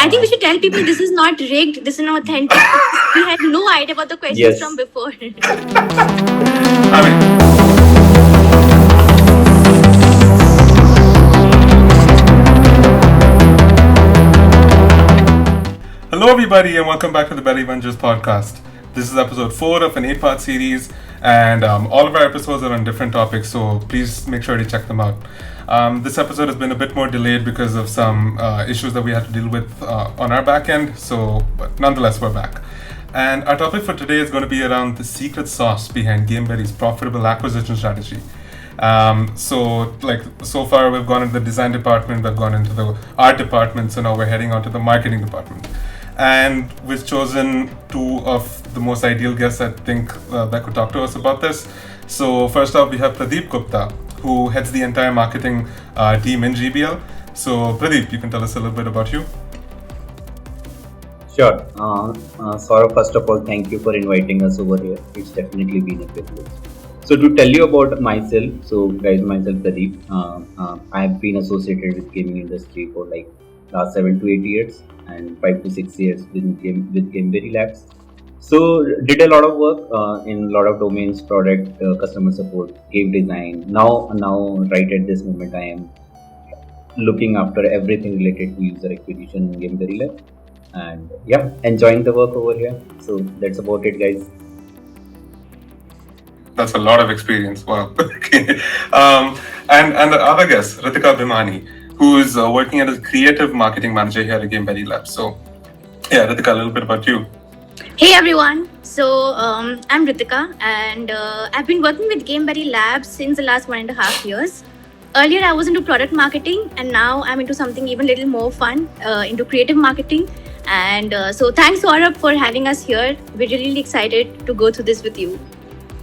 I think we should tell people this is not rigged, this is not authentic. We had no idea about the questions from before. I mean, hello, everybody, and welcome back to the Berryvengers podcast. This is episode 4 of an 8-part series, and all of our episodes are on different topics, so please make sure to check them out. This episode has been a bit more delayed because of some issues that we had to deal with on our back end, but nonetheless, we're back. And our topic for today is going to be around the secret sauce behind GameBerry's profitable acquisition strategy. So far we've gone into the design department, we've gone into the art department, so now we're heading on to the marketing department. And we've chosen two of the most ideal guests, I think, that could talk to us about this. So first off, we have Pradeep Gupta, who heads the entire marketing team in GBL. So Pradeep, you can tell us a little bit about you. Sure. Saurav, first of all, thank you for inviting us over here. It's definitely been a privilege. So to tell you about myself, myself Pradeep. I've been associated with gaming industry for like last 7 to 8 years and 5 to 6 years with GameBerry Labs. So did a lot of work in a lot of domains, product, customer support, game design. Now right at this moment, I am looking after everything related to user acquisition in GameBerry Labs. And yeah, enjoying the work over here. So that's about it, guys. That's a lot of experience. Wow. And the other guest, Ritika Bhimani, who is working as a creative marketing manager here at GameBerry Labs. So, yeah, Ritika, a little bit about you. Hey everyone, so I'm Ritika and I've been working with GameBerry Labs since the last 1.5 years. Earlier I was into product marketing and now I'm into something even little more fun, into creative marketing. And so thanks Saurabh for having us here. We're really excited to go through this with you.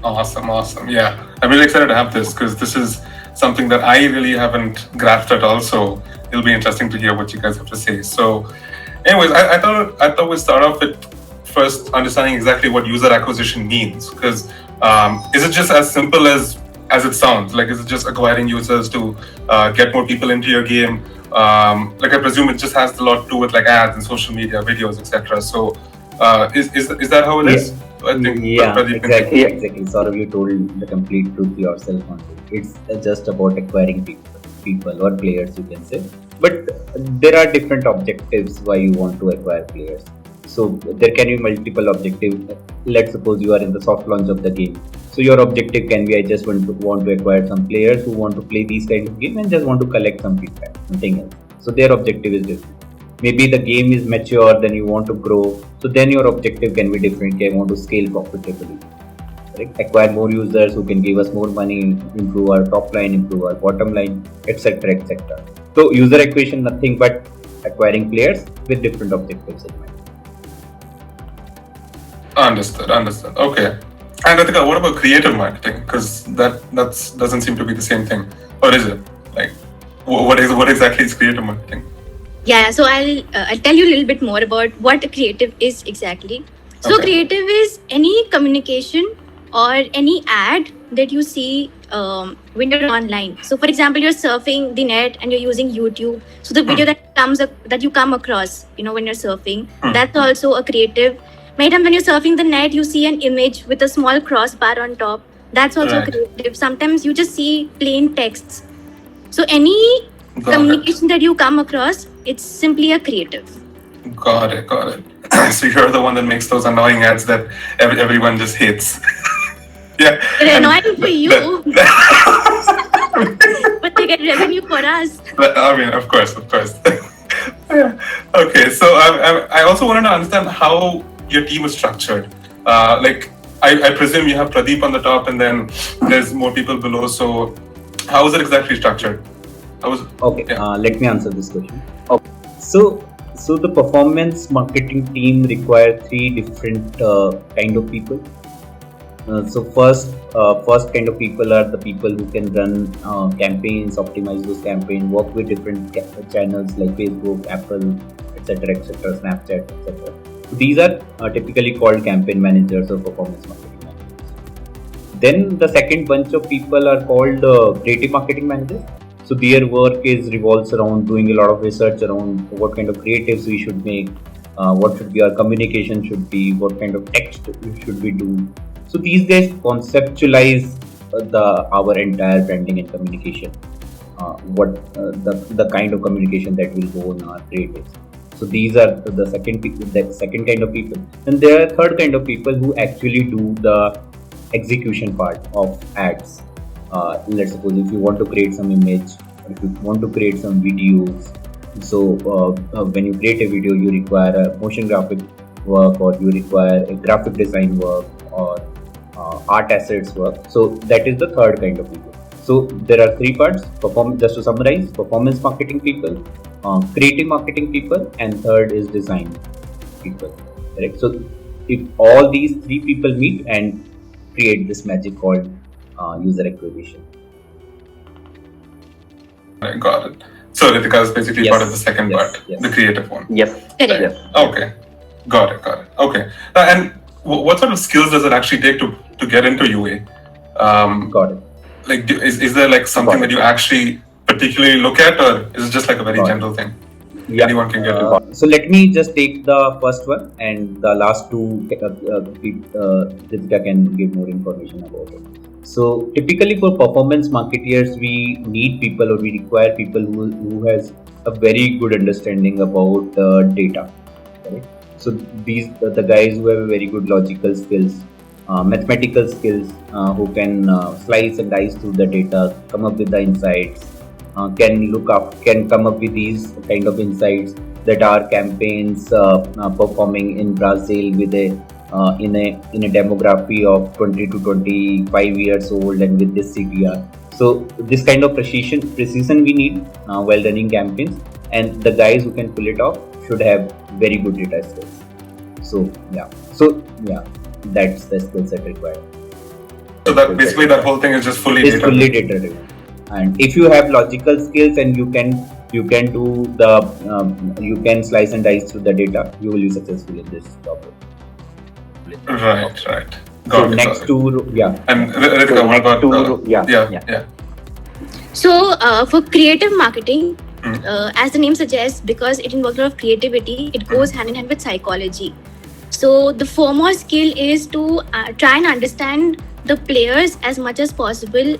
Awesome. Yeah, I'm really excited to have this because this is something that I really haven't grasped at all. So it'll be interesting to hear what you guys have to say. So anyways, I thought we'd start off with first understanding exactly what user acquisition means. Because is it just as simple as it sounds? Like, is it just acquiring users to get more people into your game? Like, I presume it just has a lot to do with like ads and social media, videos, etc. So is that how it is? I think exactly. Saurav, you told the complete truth yourself on it. It's just about acquiring people or players, you can say. But there are different objectives why you want to acquire players. So there can be multiple objectives. Let's suppose you are in the soft launch of the game. So your objective can be, I just want to acquire some players who want to play these kind of game and just want to collect some feedback, nothing else. So their objective is different. Maybe the game is mature, then you want to grow. So then your objective can be different. Okay, I want to scale profitably. Right? Acquire more users who can give us more money, improve our top line, improve our bottom line, etc. So user acquisition, nothing but acquiring players with different objectives in mind. Understood. Okay. And Ritika, what about creative marketing? Because that doesn't seem to be the same thing, or is it? Like, what exactly is creative marketing? Yeah, so I'll tell you a little bit more about what creative is exactly. So okay. Creative is any communication or any ad that you see when you're online. So for example, you're surfing the net and you're using YouTube. So the video that you come across, when you're surfing, that's also a creative. Many times when you're surfing the net, you see an image with a small crossbar on top. That's also creative. Sometimes you just see plain texts. So any communication that you come across, it's simply a creative. Got it. So you're the one that makes those annoying ads that everyone just hates. Yeah. They're annoying for you. But they get revenue for us. I mean, of course. Yeah. Okay, so I also wanted to understand how your team is structured. Like, I presume you have Pradeep on the top and then there's more people below. So how is it exactly structured? Let me answer this question. Okay. So the performance marketing team requires 3 different kind of people. So first kind of people are the people who can run campaigns, optimize those campaigns, work with different channels like Facebook, Apple, etc., Snapchat, etc. So these are typically called campaign managers or performance marketing managers. Then the second bunch of people are called creative marketing managers. So their work revolves around doing a lot of research around what kind of creatives we should make, what should be our communication should be, what kind of text should we do. So these guys conceptualize our entire branding and communication, the kind of communication that will go on our creatives. So these are the second kind of people. And there are third kind of people who actually do the execution part of ads. Let's suppose if you want to create some image, or if you want to create some videos. So when you create a video, you require a motion graphic work, or you require a graphic design work, or art assets work. So that is the third kind of people. So there are three parts. Just to summarize: performance marketing people, creative marketing people, and third is design people. Correct. So if all these three people meet and create this magic called user acquisition. I got it. So Ritika is basically Yes. part of the second part, Yes. the creative one. Yes. Correct. Yes. Okay, got it. Okay. And what sort of skills does it actually take to get into UA? Got it. Like, is there like something that you actually particularly look at, or is it just like a very Got it. general thing? Yeah. Anyone can get into. So let me just take the first one, and the last two Ritika can give more information about it. So typically for performance marketeers, we need people, or we require people who has a very good understanding about data. Right? So these the guys who have very good logical skills, mathematical skills, who can slice and dice through the data, come up with the insights, can come up with these kind of insights that our campaigns performing in Brazil with in a demography of 20 to 25 years old and with this CTR. So this kind of precision we need while running campaigns, and the guys who can pull it off should have very good data skills. So yeah, that's the skill set required. So that basically that whole thing is just fully It's data. fully data driven. And if you have logical skills and you can do you can slice and dice through the data, you will be successful in this job. Right. So Got it. next two, yeah. And Ritika, what about yeah. So for creative marketing, as the name suggests, because it involves a lot of creativity, it goes hand in hand with psychology. So the foremost skill is to try and understand the players as much as possible.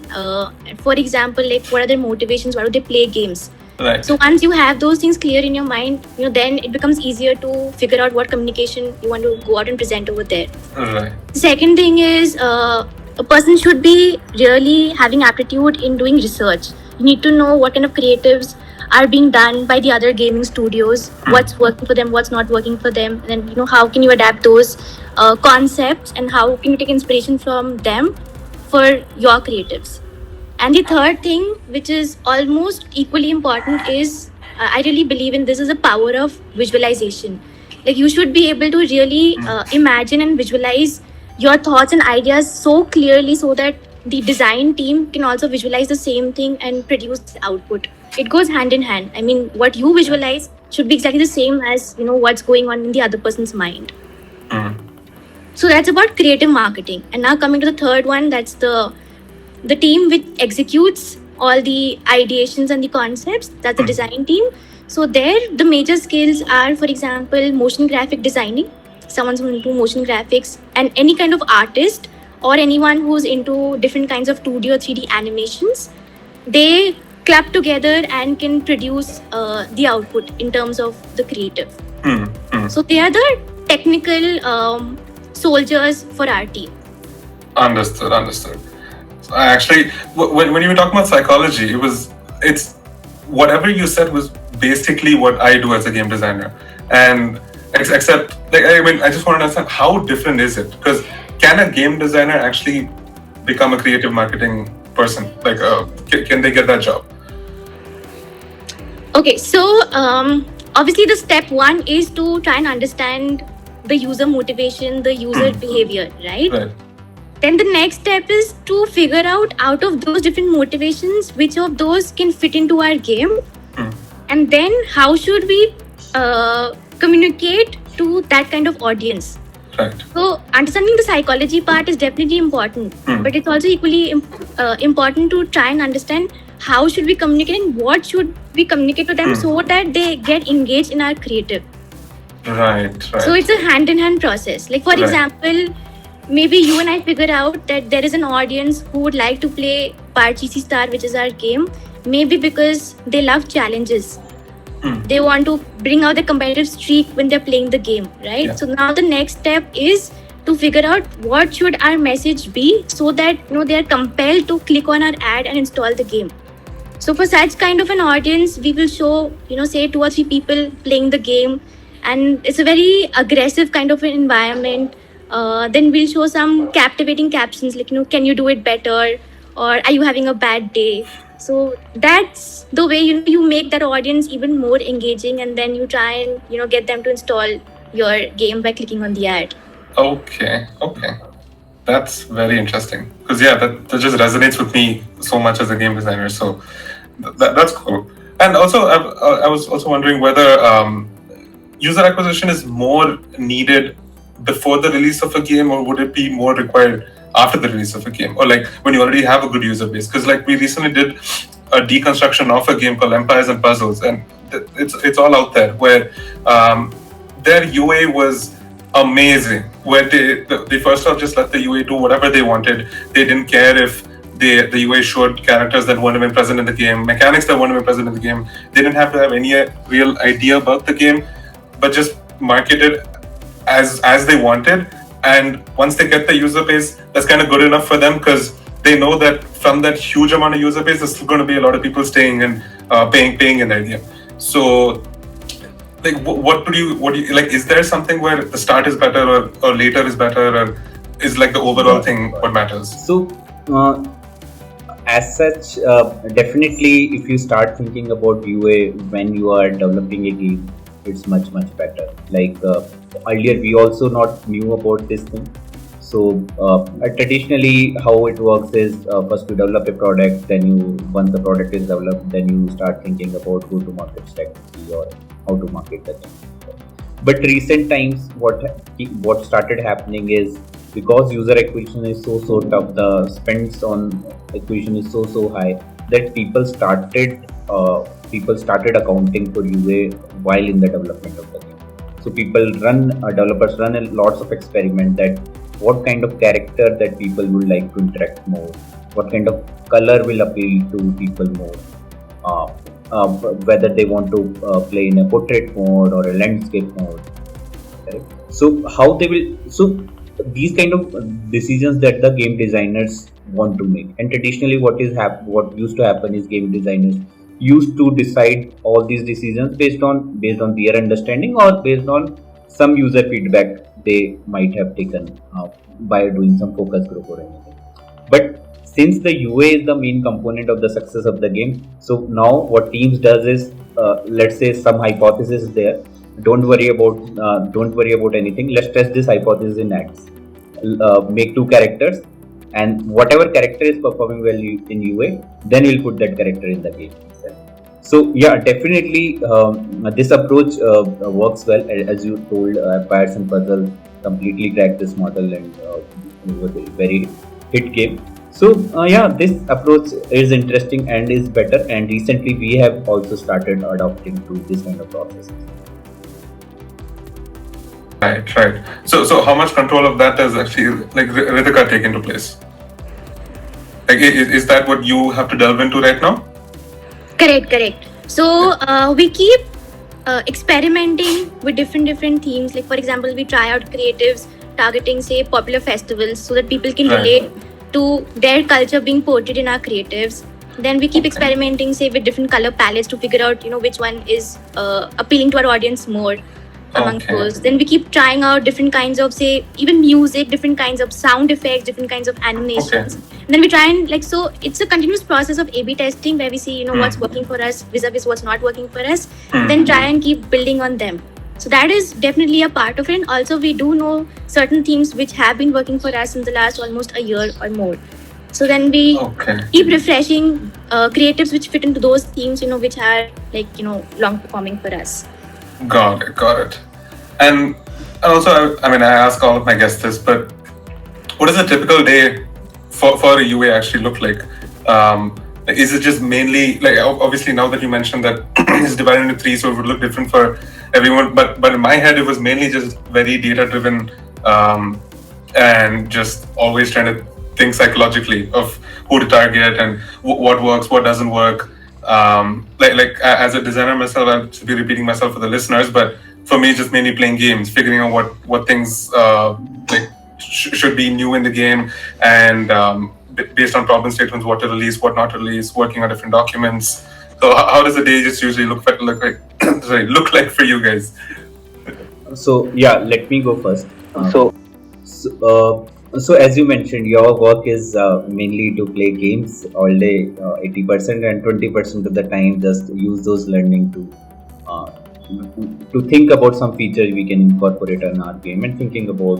For example, like what are their motivations? Why do they play games? Right. So once you have those things clear in your mind, then it becomes easier to figure out what communication you want to go out and present over there. Right. The second thing is a person should be really having aptitude in doing research. You need to know what kind of creatives are being done by the other gaming studios, what's working for them, what's not working for them, and then how can you adapt those concepts, and how can you take inspiration from them for your creatives. And the third thing, which is almost equally important, is I really believe in this, is the power of visualization. Like you should be able to really imagine and visualize your thoughts and ideas so clearly, so that the design team can also visualize the same thing and produce the output. It goes hand in hand. I mean, what you visualize should be exactly the same as what's going on in the other person's mind. So that's about creative marketing. And now coming to the third one, that's the team which executes all the ideations and the concepts. That's the design team. So there, the major skills are, for example, motion graphic designing. Someone's who's into motion graphics, and any kind of artist or anyone who's into different kinds of 2D or 3D animations. They club together and can produce the output in terms of the creative. So they are the technical soldiers for our team. Understood. So I actually, when you were talking about psychology, it's whatever you said was basically what I do as a game designer, and except I just want to understand how different is it? Because can a game designer actually become a creative marketing person? Like, can they get that job? Okay, so obviously the step one is to try and understand the user motivation, the user behavior, right? Then the next step is to figure out of those different motivations, which of those can fit into our game, and then how should we communicate to that kind of audience. Right. So understanding the psychology part is definitely important, but it's also equally important to try and understand how should we communicate and what should we communicate to them so that they get engaged in our creative. Right. So it's a hand-in-hand process. Like, for example, maybe you and I figure out that there is an audience who would like to play Parcheesi Star, which is our game, maybe because they love challenges. They want to bring out the competitive streak when they're playing the game, right? Yeah. So now the next step is to figure out what should our message be so that they are compelled to click on our ad and install the game. So for such kind of an audience, we will show say 2 or 3 people playing the game, and it's a very aggressive kind of an environment. Then we'll show some captivating captions like can you do it better, or are you having a bad day? So that's the way you make that audience even more engaging, and then you try and get them to install your game by clicking on the ad. Okay. That's very interesting, because that just resonates with me so much as a game designer. So that's cool. And also, I was also wondering whether user acquisition is more needed before the release of a game, or would it be more required after the release of a game, or like when you already have a good user base? Because like we recently did a deconstruction of a game called Empires and Puzzles, and it's all out there, where their UA was amazing, where they first off just let the UA do whatever they wanted. They didn't care if the UA showed characters that weren't even present in the game, mechanics that weren't even present in the game. They didn't have to have any real idea about the game, but just market it as they wanted. And once they get the user base, that's kind of good enough for them, because they know that from that huge amount of user base, there's still going to be a lot of people staying and paying in their game. So like, what do you like? Is there something where the start is better or later is better, or is like the overall thing what matters? So as such, definitely if you start thinking about UA when you are developing a game, it's much better. Like earlier we also not knew about this thing. So traditionally how it works is first you develop a product, then once the product is developed, then you start thinking about go to market strategy or how to market that. But recent times what started happening is, because user acquisition is so tough, the spends on acquisition is so high, that people started accounting for UA while in the development of the game. So developers run lots of experiment that what kind of character that people would like to interact more, what kind of color will appeal to people more, whether they want to play in a portrait mode or a landscape mode. Right? So how they will, so these kind of decisions that the game designers want to make. And traditionally what used to happen is game designers used to decide all these decisions based on their understanding or based on some user feedback they might have taken by doing some focus group or anything. But since the UA is the main component of the success of the game, so now what teams does is, let's say some hypothesis is there. Don't worry about anything. Let's test this hypothesis in ads. Make 2 characters, and whatever character is performing well in UA, then we'll put that character in the game. So yeah, definitely this approach works well. As you told, Empires and Puzzle completely cracked this model, and it was a very hit game. So yeah, this approach is interesting and is better. And recently we have also started adopting to this kind of processes. Right. So how much control of that does actually like Ritika take into place? Like, is that what you have to delve into right now? Correct. So we keep experimenting with different themes. Like for example, we try out creatives targeting say popular festivals so that people can relate to their culture being portrayed in our creatives. Then we keep experimenting say with different color palettes to figure out which one is appealing to our audience more among those. Then we keep trying out different kinds of say even music, different kinds of sound effects, different kinds of animations. And then we try and so it's a continuous process of A/B testing where we see what's working for us vis-a-vis what's not working for us. Then try and keep building on them. So that is definitely a part of it. And also we do know certain themes which have been working for us in the last almost a year or more. So then we keep refreshing creatives which fit into those themes, which are long performing for us. Got it. And also, I ask all of my guests this, but what does a typical day for a UA actually look like? Is it just mainly like obviously now that you mentioned that it's divided into three, so it would look different for everyone. But in my head, it was mainly just very data driven, and just always trying to think psychologically of who to target and what works, what doesn't work. Like as a designer myself, I'll be repeating myself for the listeners, but for me, just mainly playing games, figuring out what things like should be new in the game, and based on problem statements, what to release, what not to release, working on different documents. So how does the day just usually look like sorry, look like for you guys? So yeah, let me go first. So So as you mentioned, your work is mainly to play games all day, 80%, and 20% of the time just use those learning uh, to think about some features we can incorporate in our game, and thinking about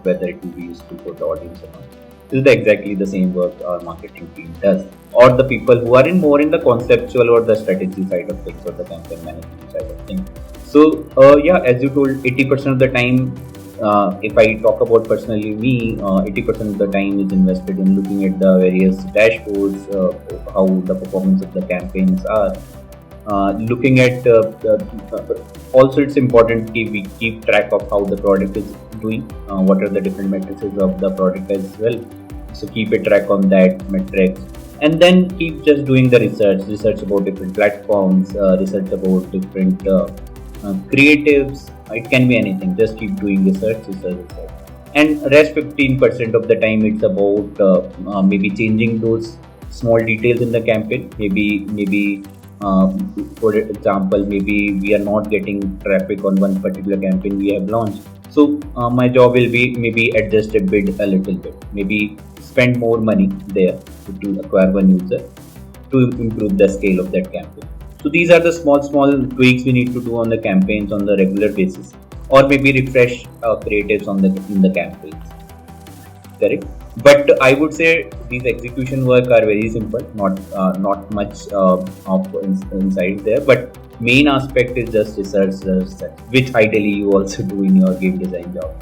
whether it will be useful for the audience or not. This is exactly the same work our marketing team does, or the people who are more in the conceptual or the strategy side of things, or the campaign management side of things. So yeah, as you told, 80% of the time, if I talk about personally me, 80% of the time is invested in looking at the various dashboards, how the performance of the campaigns are. Looking at also, it's important we keep track of how the product is doing, what are the different metrics of the product as well. So keep a track on that metrics, and then keep just doing the research about different platforms, research about different creatives. It can be anything. Just keep doing research. And rest 15% of the time, it's about maybe changing those small details in the campaign. Maybe for example, maybe we are not getting traffic on one particular campaign we have launched. So my job will be maybe adjust a bit a little bit. Maybe spend more money there to acquire one user to improve the scale of that campaign. So these are the small tweaks we need to do on the campaigns on the regular basis, or maybe refresh creatives on the in the campaigns. Correct. But I would say these execution work are very simple, not much of inside there. But main aspect is just research, which ideally you also do in your game design job.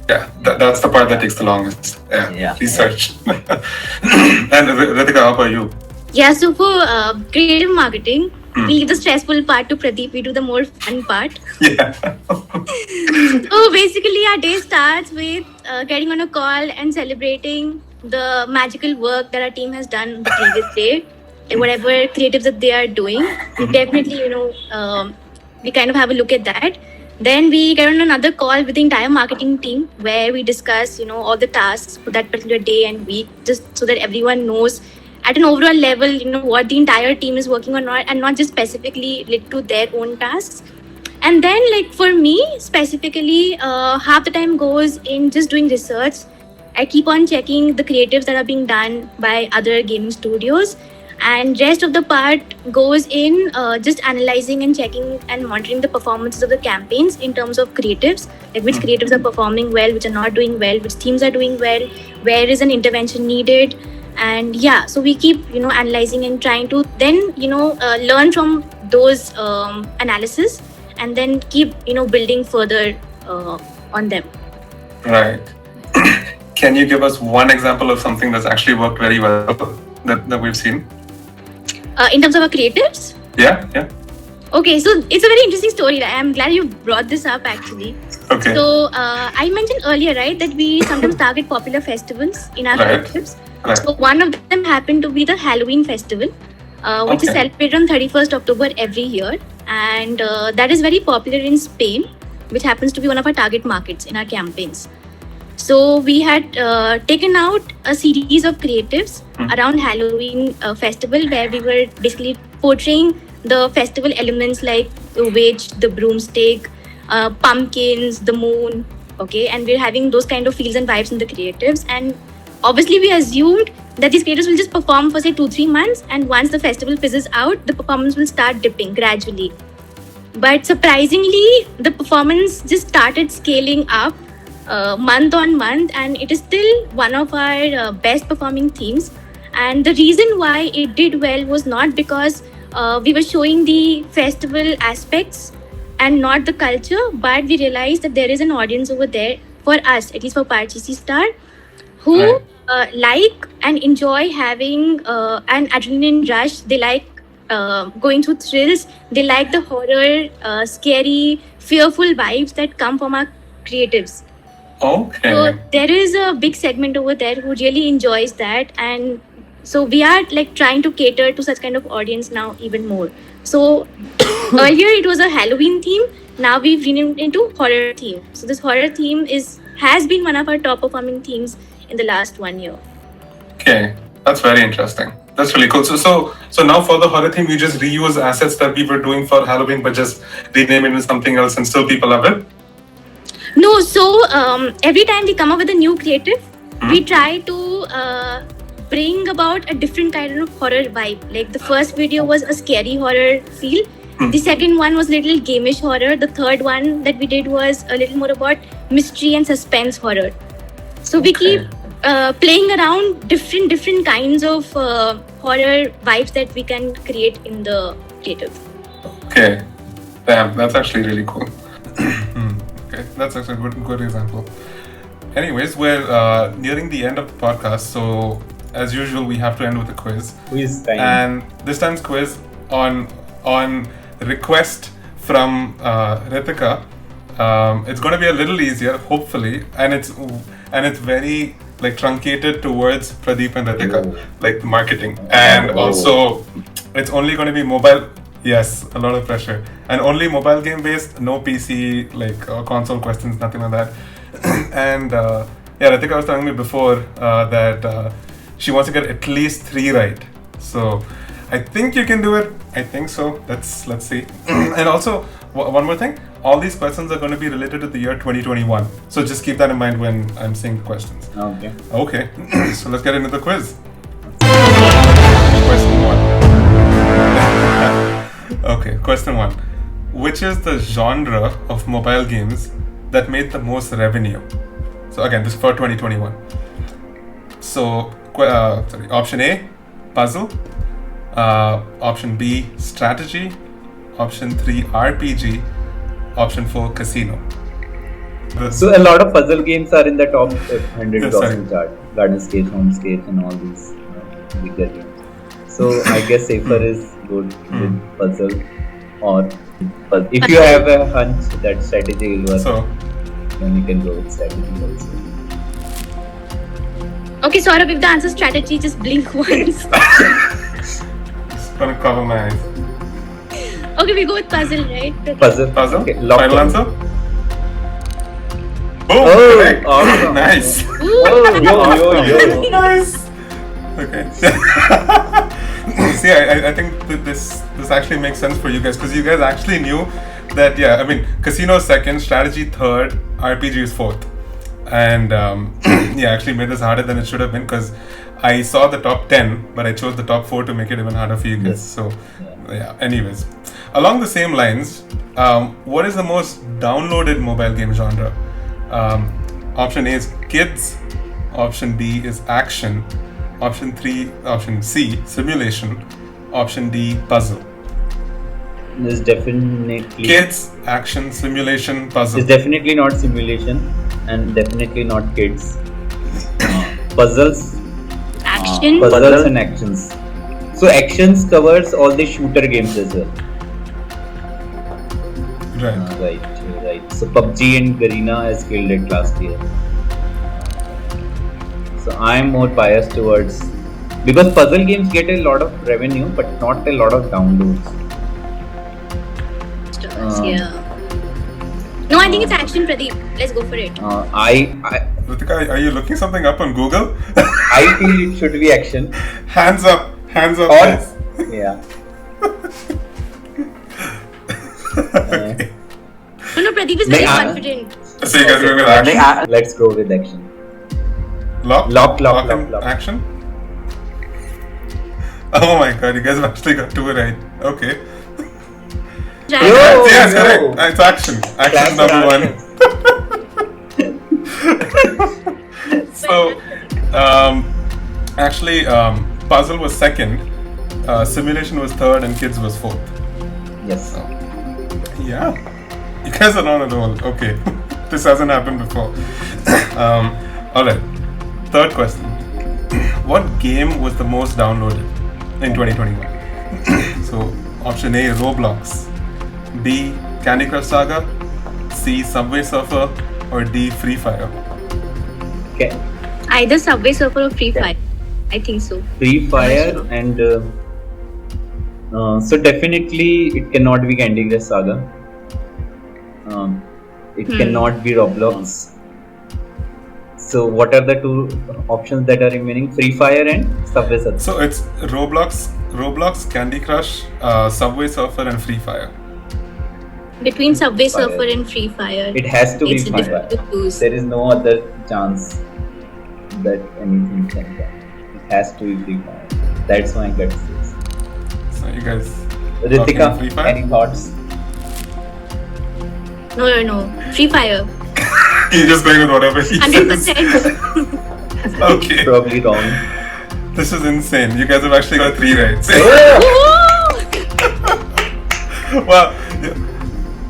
Yeah, that's the part that takes the longest. Yeah. Research. And Ritika, how about you? Yeah, so for creative marketing, we leave the stressful part to Pradeep. We do the more fun part. Yeah. So basically, our day starts with getting on a call and celebrating the magical work that our team has done the previous day. And whatever creatives that they are doing, we definitely, we kind of have a look at that. Then we get on another call with the entire marketing team where we discuss, all the tasks for that particular day and week, just so that everyone knows at an overall level, what the entire team is working on, and not just specifically related to their own tasks. And then, like for me specifically, half the time goes in just doing research. I keep on checking the creatives that are being done by other gaming studios, and rest of the part goes in just analyzing and checking and monitoring the performances of the campaigns in terms of creatives, like which creatives are performing well, which are not doing well, which teams are doing well, where is an intervention needed. And yeah, so we keep analyzing and trying to then learn from those analysis, and then keep building further on them. Right. Can you give us one example of something that's actually worked very well that we've seen? In terms of our creatives? Yeah. Okay, so it's a very interesting story. I'm glad you brought this up actually. Okay. So I mentioned earlier, right, that we sometimes target popular festivals in our creatives. Right. So one of them happened to be the Halloween festival, which is celebrated on 31st October every year. And that is very popular in Spain, which happens to be one of our target markets in our campaigns. So we had taken out a series of creatives around Halloween festival, where we were basically portraying the festival elements like the witch, the broomstick, pumpkins, the moon. Okay, and we're having those kind of feels and vibes in the creatives. And obviously, we assumed that these creators will just perform for say 2-3 months, and once the festival fizzes out, the performance will start dipping gradually. But surprisingly, the performance just started scaling up month on month, and it is still one of our best performing themes. And the reason why it did well was not because we were showing the festival aspects and not the culture, but we realized that there is an audience over there for us, at least for Parcheesi Star, who like and enjoy having an adrenaline rush. They like going through thrills. They like the horror, scary, fearful vibes that come from our creatives. Okay. So there is a big segment over there who really enjoys that, and so we are like trying to cater to such kind of audience now even more. So earlier it was a Halloween theme. Now we've renamed it into horror theme. So this horror theme has been one of our top performing themes in the last 1 year. Okay, that's very interesting. That's really cool. So now for the horror theme, you just reuse assets that we were doing for Halloween, but just rename it into something else, and still people love it. No, so every time we come up with a new creative, we try to bring about a different kind of horror vibe. Like the first video was a scary horror feel. The second one was little gamish horror. The third one that we did was a little more about mystery and suspense horror. So we keep playing around different kinds of horror vibes that we can create in the creative. Okay, damn, that's actually really cool. Okay, that's actually a good example. Anyways, we're nearing the end of the podcast, so as usual, we have to end with a quiz. Quiz time. And this time's quiz on request from Ritika. It's going to be a little easier, hopefully, and it's very like truncated towards Pradeep and Ritika, like marketing, and also it's only going to be mobile. Yes, a lot of pressure, and only mobile game based, no PC like console questions, nothing like that. And yeah, Ritika was telling me before that she wants to get at least 3 right. So I think you can do it. I think so. Let's see. And also one more thing. All these questions are going to be related to the year 2021. So just keep that in mind when I'm saying the questions. Okay. Okay. So let's get into the quiz. Question 1. Okay, question 1. Which is the genre of mobile games that made the most revenue? So again, this is for 2021. So option A, puzzle. Option B, strategy. Option 3, RPG. Option 4, casino. So a lot of puzzle games are in the top 100 Yes, grossing chart. Gardenscapes, Homescapes, and all these bigger games. So I guess safer is good with puzzle, or if you have a hunch that strategy will work, So then you can go with strategy also. Okay, Saurabh, if the answer is strategy, just blink once. just gonna cover my eyes. Okay, we go with puzzle, right? Puzzle. Puzzle. Okay, lock Final in. answer. Boom. Oh, Correct. awesome. Nice. Oh, yo. Nice. Okay. See, I think that this actually makes sense for you guys, because you guys actually knew that. Yeah, I mean, casino is second, strategy third, RPG is fourth, and yeah, actually made this harder than it should have been, because I saw the top 10, but I chose the top 4 to make it even harder for you guys. Yes. So yeah. Anyways, along the same lines, what is the most downloaded mobile game genre? Option A is kids. Option B is action. Option C, simulation. Option D, puzzle. There's definitely Kids, action, simulation, puzzle. It's definitely not simulation, and definitely not kids. Puzzles, Action. puzzles and actions. So actions covers all the shooter games as well. Right. Right. So PUBG and Garena has killed it last year. So I'm more biased towards, because puzzle games get a lot of revenue but not a lot of downloads. Yeah. No, I think it's action, Pradeep. Let's go for it. I Ritika, are you looking something up on Google? I feel it should be action. Hands up, Or guys. yeah. No, Pradeep is very May I- confident. So you guys are going with action. Let's go with action. Lock Lock. action. Oh my god, you guys have actually got 2 right. Okay. Right. Yo! Yes, correct. It's action. Action Class number for 1. So, actually, puzzle was second, simulation was third, and kids was fourth. Yes. Yeah, you guys are on a roll. Okay, this hasn't happened before. All right. Third question. What game was the most downloaded in 2021? So option A, Roblox. B, Candy Crush Saga. C, Subway Surfer. Or D, Free Fire. Okay. Either Subway Surfer or Free Fire. I think so. Free Fire and so definitely it cannot be Candy Crush Saga. It cannot be Roblox. So what are the two options that are remaining? Free Fire and Subway Surfer. So it's Roblox, Candy Crush, Subway Surfer, and Free Fire. Between Subway Surfer and Free Fire. It has to be It's Free Fire. difficult to choose. There is no other chance that anything can come. It has to be Free Fire. That's my gut says. So you guys. Ritika, Free Fire? any thoughts? No. Free Fire. You're just going with whatever he says. 100%. Okay. Probably wrong. This is insane. You guys have actually got 3 rights. Well,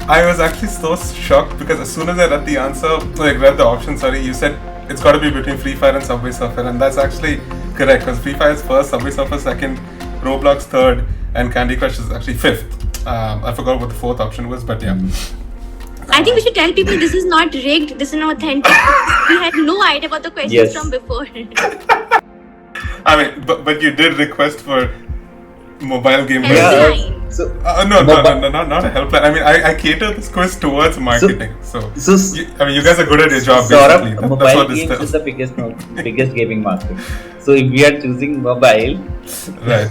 I was actually so shocked because as soon as I read the answer, read the option, you said it's got to be between Free Fire and Subway Surfer, and that's actually correct because Free Fire is first, Subway Surfer second, Roblox third, and Candy Crush is actually fifth. I forgot what the fourth option was, but yeah. I think we should tell people this is not rigged, this is not authentic. We had no idea about the questions from before. I mean, but you did request for mobile game. Helpline. So, not a helpline. I mean, I cater this quiz towards marketing. You guys are good at your job. Saurabh, basically. mobile That's what games this is the biggest gaming market. So if we are choosing mobile, right.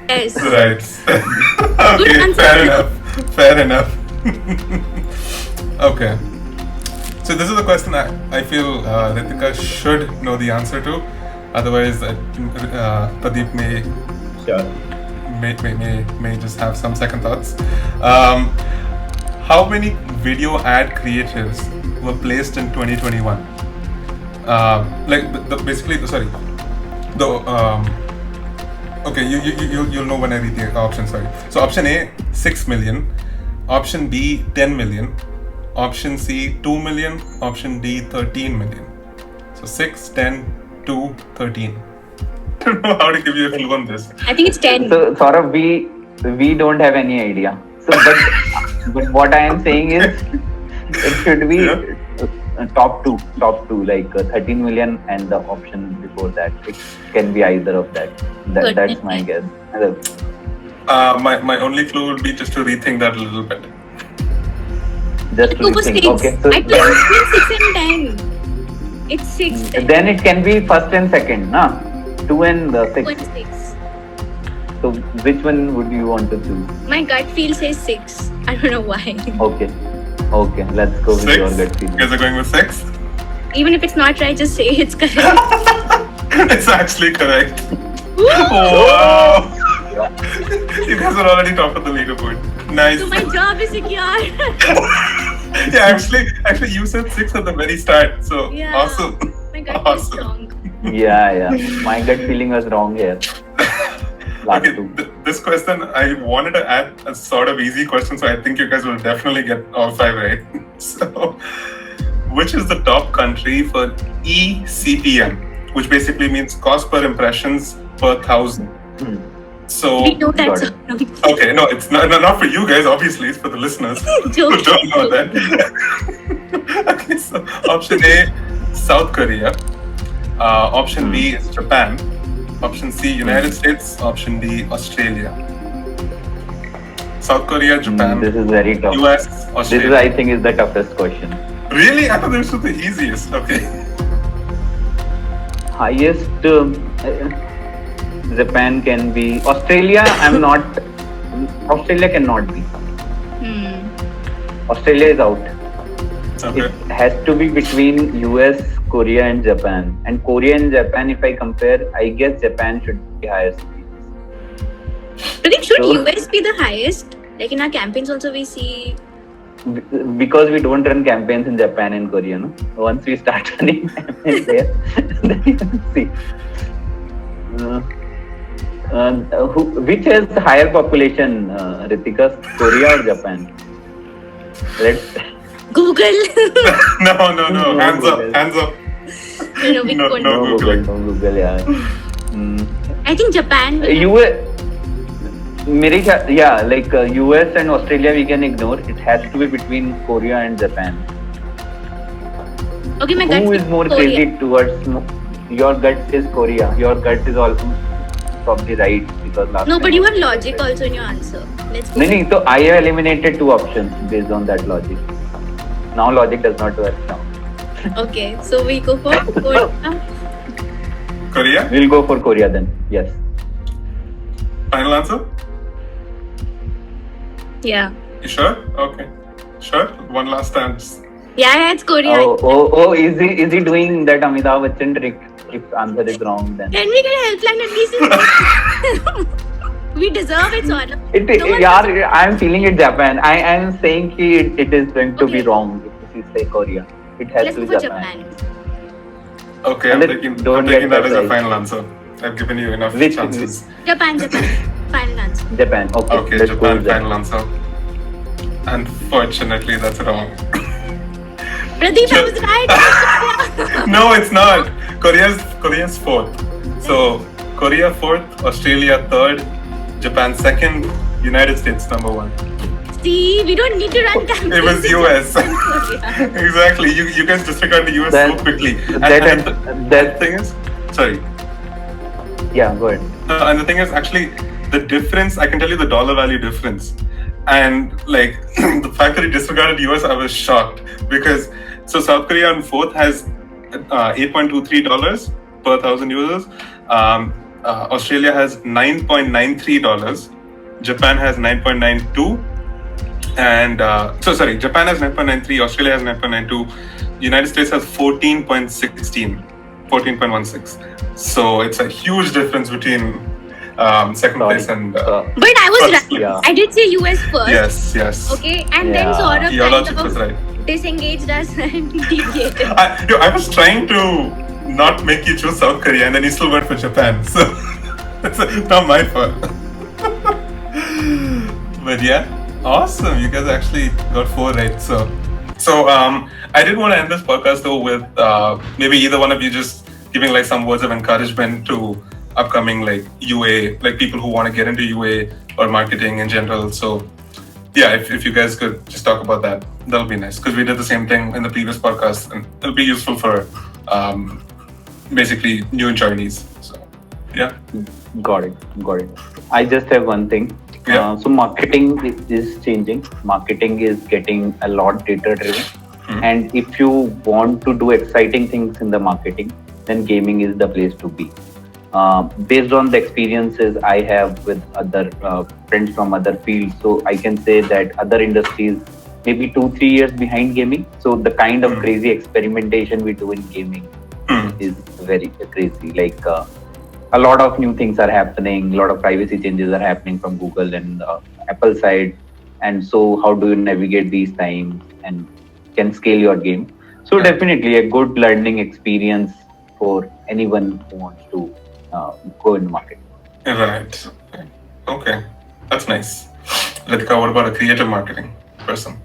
Yes. Right. Good Okay, answer. fair enough. Okay. So this is a question I feel Ritika should know the answer to. Otherwise, Pradeep may just have some second thoughts. How many video ad creatives were placed in 2021? Okay, you'll know when I read the options. Sorry. So option A, 6 million. Option B, 10 million. Option C, 2 million. Option D, 13 million. So 6, 10, 2, 13. I don't know how to give you a clue on this. I think it's 10. So Saurabh, we don't have any idea. So but what I am saying is it should be top two, like 13 million and the option before that. It can be either of that. That's my guess. My only clue would be just to rethink that a little bit. Just to rethink. Okay. So I told you 6 and 10. It's 6. Then it can be first and second, na? 2 and 6. 2 and 6. So which one would you want to choose? My gut feel says 6. I don't know why. Okay. Let's go with 6? your gut feeling. You guys are going with 6? Even if it's not right, just say it's correct. It's actually correct. Wow! You guys are already top of the leaderboard. Nice. So my job is secure. Yeah, actually, you said 6 at the very start. So Yeah. awesome. My gut is strong. Yeah. My gut feeling was wrong here. Last Okay, two. this question, I wanted to add a sort of easy question, so I think you guys will definitely get all 5 right. So, which is the top country for eCPM, which basically means cost per impressions per 1,000. So, We know that got it. song. okay, no, it's not for you guys, obviously, it's for the listeners who Joke. don't know that. Okay, so option A, South Korea. Option B is Japan. Option C, United States. Option D, Australia. South Korea, Japan, This is very tough. US, This Australia. is, I think, is the toughest question. Really? I thought this was the easiest. Okay. Highest Japan can be. Australia cannot be. Australia is out. Okay. It has to be between US, Korea and Japan. And Korea and Japan, if I compare, I guess Japan should be higher. Pradeep, should So- US be the highest? Like in our campaigns also we see. Because we don't run campaigns in Japan and Korea, no? Once we start running campaigns there, then you can see. Which has higher population, Ritika, Korea or Japan? Let's Google. No. Hands up. No, we No, couldn't. no. No Googling. Google, no Google, yeah. I think Japan. will You yeah, like US and Australia we can ignore. It has to be between Korea and Japan. Okay, my gut Who is says more Korea. crazy towards your gut is Korea. Your gut is also probably right because last No, time but you have Australia logic said- also in your answer. Let's go. No, so I have eliminated 2 options based on that logic. Now logic does not work now. Okay, so we go for Korea. Korea? We'll go for Korea then. Yes. Final answer? Yeah. You sure? Okay. Sure? One last chance. Yeah, it's Korea. Oh, is he doing that Amitabh Bachchan trick? If answer is wrong, then Can we get a helpline at least? We deserve it, Saurabh. No one- yeah, I'm feeling it Japan. I am saying it is going to be Okay. wrong if you say Korea. It has Let's to go be for Japan. Japan. Okay, And I'm then taking don't get that as a surprised. final answer. I've given you enough Which- chances. Japan. Final answer. Japan. Okay, Okay, let's go Japan, with that. final answer. Unfortunately, that's wrong. Pradeep, I was right. No, it's not. Korea's fourth. So Korea fourth, Australia third, Japan second, United States number one. See, we don't need to run campaigns. It was US. Korea. Exactly. You guys disregard the US That- so quickly. that- The thing is, sorry. Yeah, go ahead. And the thing is, actually, the difference, I can tell you the dollar value difference. And like the fact that he disregarded US, I was shocked because so South Korea on fourth has $8.23 per 1,000 users. Australia has $9.93. Japan has 9.92. And Japan has 9.93, Australia has 9.92, United States has 14.16, 14.16. So it's a huge difference between second Sorry. place and But I was First, right. yeah. I did say US first. yes. Okay, and then Yeah. Saurabh Your kind logic was of right. disengaged us and deviated. I was trying to not make you choose South Korea, and then you still went for Japan. So it's not my fault. But yeah, awesome. You guys actually got 4 right. So I did want to end this podcast though with maybe either one of you just giving like some words of encouragement to upcoming like UA, like people who want to get into UA or marketing in general. So yeah, if you guys could just talk about that, that'll be nice because we did the same thing in the previous podcast, and it'll be useful for basically new journeys. So yeah, Got it. I just have one thing. Yeah. So marketing is changing. Marketing is getting a lot data driven. Mhm. And if you want to do exciting things in the marketing, then gaming is the place to be. Based on the experiences I have with other friends from other fields, so I can say that other industries maybe 2-3 years behind gaming. So the kind of crazy experimentation we do in gaming is very crazy. Like a lot of new things are happening, a lot of privacy changes are happening from Google and Apple side. And so how do you navigate these times and can scale your game? So Yeah. definitely a good learning experience for anyone who wants to go in the market. right. Okay, that's nice. Ritika, what about a creative marketing person?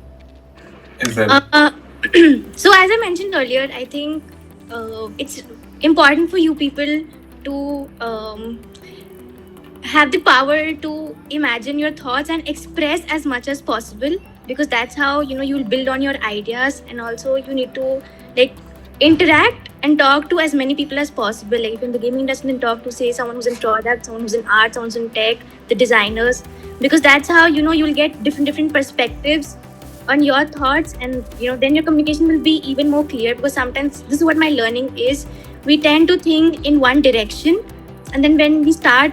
Is there? So as I mentioned earlier, I think it's important for you people to have the power to imagine your thoughts and express as much as possible, because that's how you'll build on your ideas. And also you need to like interact and talk to as many people as possible. Like if in the gaming industry, then talk to say someone who's in product, someone who's in art, someone who's in tech, the designers, because that's how you'll get different perspectives on your thoughts. And then your communication will be even more clear, because sometimes this is what my learning is: we tend to think in one direction, and then when we start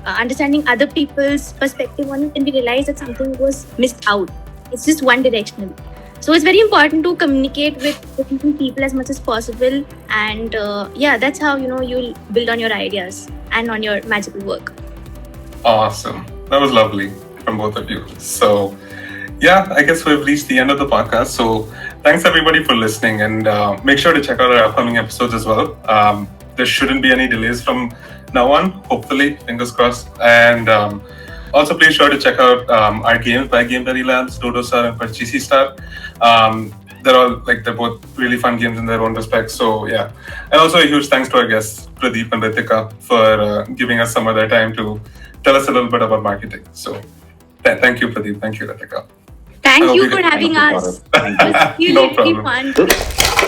understanding other people's perspective on it, then we realize that something was missed out. It's just one directional. So it's very important to communicate with different people as much as possible. And that's how you'll build on your ideas and on your magical work. Awesome. That was lovely from both of you. So, yeah, I guess we've reached the end of the podcast. So, thanks everybody for listening, and make sure to check out our upcoming episodes as well. There shouldn't be any delays from now on, hopefully, fingers crossed. And also, please sure to check out our games by Game Berry Labs, Dodo Star, and Parcheesi Star. they're both really fun games in their own respects. So yeah, and also a huge thanks to our guests Pradeep and Ritika for giving us some of their time to tell us a little bit about marketing. So thank you, Pradeep. Thank you, Ritika. Thank I you hope for you- having Thank you, us. Saurabh. Thank you. It was really, No really problem. fun.